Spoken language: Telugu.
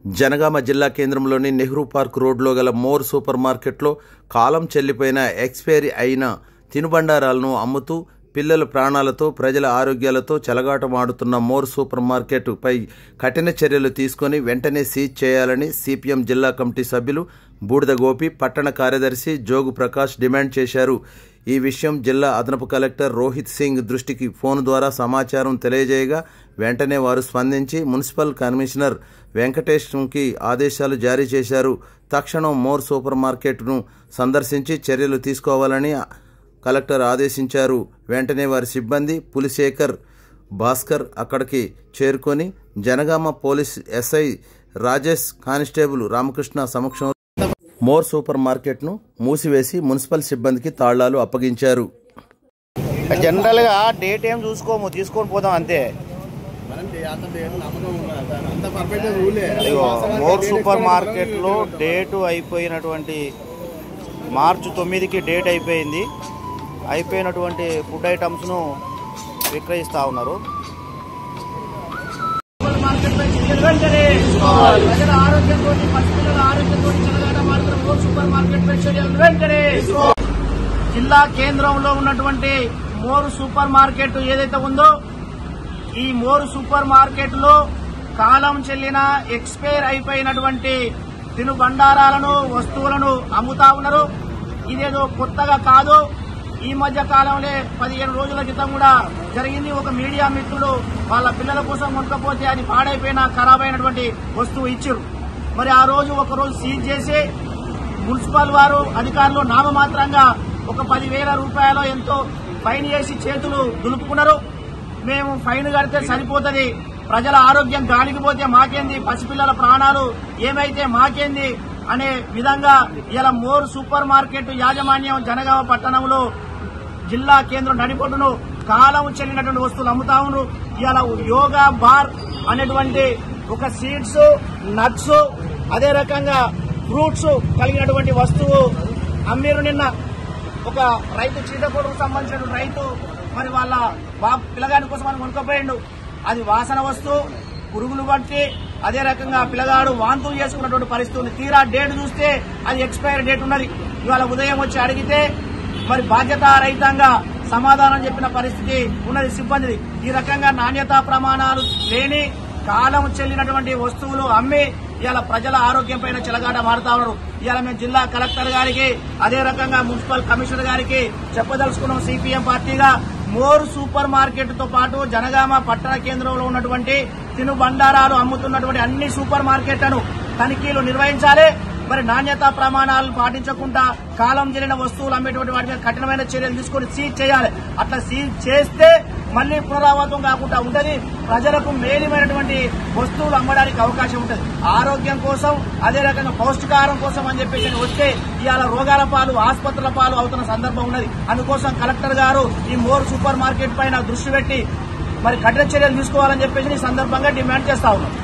జనగామ జిల్లా కేంద్రంలోని నెహ్రూ పార్క్ రోడ్లో గల మోర్ సూపర్ మార్కెట్లో కాలం చెల్లిపోయిన ఎక్స్పైరీ అయిన తినుబండారాలను అమ్ముతూ పిల్లల ప్రాణాలతో ప్రజల ఆరోగ్యాలతో చెలగాటమాడుతున్న మోర్ సూపర్ మార్కెట్పై కఠిన చర్యలు తీసుకొని వెంటనే సీజ్ చేయాలని సిపిఎం జిల్లా కమిటీ సభ్యులు బూడిద గోపి, పట్టణ కార్యదర్శి జోగు ప్రకాష్ డిమాండ్ చేశారు. ఈ విషయం జిల్లా అదనపు కలెక్టర్ రోహిత్ సింగ్ దృష్టికి ఫోన్ ద్వారా సమాచారం తెలియజేయగా వెంటనే వారు స్పందించి మున్సిపల్ కమిషనర్ వెంకటేష్కి ఆదేశాలు జారీ చేశారు. తక్షణం మోర్ సూపర్ మార్కెట్ను సందర్శించి చర్యలు తీసుకోవాలని కలెక్టర్ ఆదేశించారు. వెంటనే వారి సిబ్బంది పులిశేఖర్, భాస్కర్ అక్కడికి చేరుకొని Jangaon police SI Rajesh, constable Ramakrishna సమక్షంలో మోర్ సూపర్ మార్కెట్ను మూసివేసి మున్సిపల్ సిబ్బందికి తాళాలు అప్పగించారు. జనరల్గా డేట్ ఏం చూసుకోము, తీసుకొని పోదాం అంతే. మోర్ సూపర్ మార్కెట్లో డేటు అయిపోయినటువంటి మార్చి 9కి డేట్ అయిపోయింది. అయిపోయినటువంటి ఫుడ్ ఐటమ్స్ను విక్రయిస్తూ ఉన్నారు. జిల్లా కేంద్రంలో ఉన్నటువంటి మోర్ సూపర్ మార్కెట్ ఏదైతే ఉందో, ఈ మోర్ సూపర్ మార్కెట్ లో కాలం చెల్లిన ఎక్స్పైర్ అయిపోయినటువంటి తినుబండారాలను, వస్తువులను అమ్ముతా ఉన్నారు. ఇదేదో కొత్తగా కాదు. ఈ మధ్య కాలంలో 15 రోజుల క్రితం కూడా జరిగింది. ఒక మీడియా మిత్రుడు వాళ్ళ పిల్లల కోసం కొనుక్కపోతే అది పాడైపోయిన, ఖరాబ్ అయినటువంటి వస్తువు ఇచ్చారు. మరి ఆ రోజు ఒకరోజు సీజ్ చేసి మున్సిపల్ వారు అధికారులు నామమాత్రంగా ఒక 10,000 రూపాయలు ఎంతో ఫైన్ చేసి చేతులు దులుపుకున్నారు. మేము ఫైన్ కడితే సరిపోతుంది, ప్రజల ఆరోగ్యం గాలికి పోతే మాకేంది, పసిపిల్లల ప్రాణాలు ఏమైతే మాకేంది అనే విధంగా ఇలా మోర్ సూపర్ మార్కెట్ యాజమాన్యం జనగామ పట్టణంలో జిల్లా కేంద్రం నడిపొట్టును కాలం చెల్లినటువంటి వస్తువులు అమ్ముతా ఉన్నారు. ఇలా యోగా బార్ అనేటువంటి ఒక సీడ్స్, నట్స్, అదే రకంగా ఫ్రూట్స్ కలిగినటువంటి వస్తువు అమ్మీరు. నిన్న ఒక రైతు, చీటకోటకు సంబంధించిన రైతు మరి వాళ్ళ పిల్లగాడి కోసం మనం కొనుక్కపోయిండు. అది వాసన వస్తువు, పురుగులు పట్టి అదే రకంగా పిల్లగాడు వాంతులు చేసుకున్నటువంటి పరిస్థితి ఉంది. తీరా డేట్ చూస్తే అది ఎక్స్పైరీ డేట్ ఉన్నది. ఇవాళ ఉదయం వచ్చి అడిగితే మరి బాధ్యత రహితంగా సమాధానం చెప్పిన పరిస్థితి ఉన్నది సిబ్బంది. ఈ రకంగా నాణ్యతా ప్రమాణాలు లేని కాలం చెల్లినటువంటి వస్తువులు అమ్మి ఇవాళ ప్రజల ఆరోగ్యం పైన చెలగాట మారుతా ఉన్నారు. ఇవాళ మేము జిల్లా కలెక్టర్ గారికి, అదే రకంగా మున్సిపల్ కమిషనర్ గారికి చెప్పదలుచుకున్నాం. సిపిఎం పార్టీగా మోర్ సూపర్ మార్కెట్ తో పాటు జనగామ పట్టణ కేంద్రంలో ఉన్నటువంటి తినుబండారాలు అమ్ముతున్నటువంటి అన్ని సూపర్ మార్కెట్లను తనిఖీలు నిర్వహించాలి. మరి నాణ్యతా ప్రమాణాలు పాటించకుండా కాలం చెల్లిన వస్తువులు అమ్మేటువంటి వాటి మీద కఠినమైన చర్యలు తీసుకుని సీజ్ చేయాలి. అట్లా సీజ్ చేస్తే మళ్లీ పునరావృతం కాకుండా ఉంటది. ప్రజలకు మేలిమైనటువంటి వస్తువులు అమ్మడానికి అవకాశం ఉంటుంది. ఆరోగ్యం కోసం, అదే రకంగా పౌష్టికాహారం కోసం అని చెప్పేసి వస్తే ఇవాళ రోగాల పాలు, ఆసుపత్రుల పాలు అవుతున్న సందర్భం ఉన్నది. అందుకోసం కలెక్టర్ గారు ఈ మోర్ సూపర్ మార్కెట్ పైన దృష్టి పెట్టి మరి కఠిన చర్యలు తీసుకోవాలని చెప్పేసి ఈ సందర్భంగా డిమాండ్ చేస్తా ఉన్నాం.